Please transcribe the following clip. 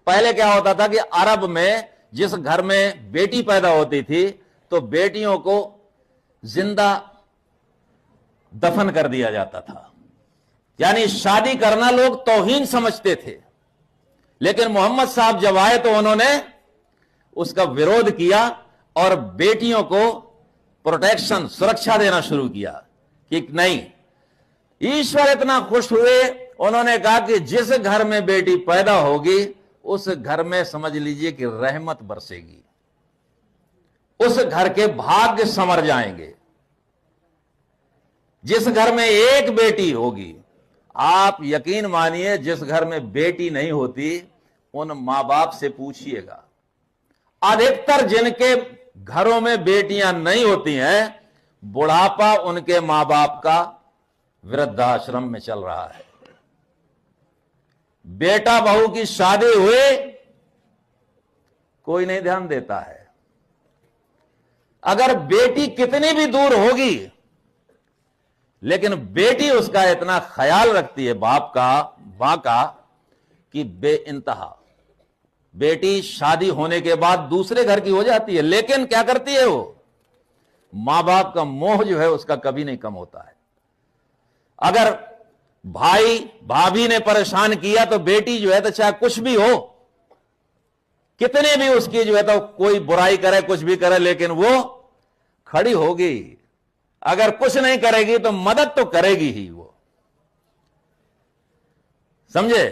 پہلے کیا ہوتا تھا کہ عرب میں جس گھر میں بیٹی پیدا ہوتی تھی تو بیٹیوں کو زندہ دفن کر دیا جاتا تھا، یعنی شادی کرنا لوگ توہین سمجھتے تھے، لیکن محمد صاحب جب آئے تو انہوں نے اس کا ویرودھ کیا اور بیٹیوں کو پروٹیکشن، سرکشا دینا شروع کیا کہ نہیں۔ ایشور اتنا خوش ہوئے، انہوں نے کہا کہ جس گھر میں بیٹی پیدا ہوگی اس گھر میں سمجھ لیجئے کہ رحمت برسے گی، اس گھر کے بھاگیہ سنور جائیں گے۔ جس گھر میں ایک بیٹی ہوگی، آپ یقین مانیے جس گھر میں بیٹی نہیں ہوتی ان ماں باپ سے پوچھئے گا، ادھکتر جن کے گھروں میں بیٹیاں نہیں ہوتی ہیں بڑھاپا ان کے ماں باپ کا وردھاشرم میں چل رہا ہے۔ بیٹا بہو کی شادی ہوئے کوئی نہیں دھیان دیتا ہے، اگر بیٹی کتنی بھی دور ہوگی لیکن بیٹی اس کا اتنا خیال رکھتی ہے باپ کا، ماں کا، کہ بے انتہا۔ بیٹی شادی ہونے کے بعد دوسرے گھر کی ہو جاتی ہے لیکن کیا کرتی ہے وہ؟ ماں باپ کا موہ جو ہے اس کا کبھی نہیں کم ہوتا ہے۔ اگر بھائی بھابھی نے پریشان کیا تو بیٹی جو ہے تو چاہے کچھ بھی ہو، کتنے بھی اس کی جو ہے تو کوئی برائی کرے کچھ بھی کرے لیکن وہ کھڑی ہوگی، اگر کچھ نہیں کرے گی تو مدد تو کرے گی ہی وہ، سمجھے؟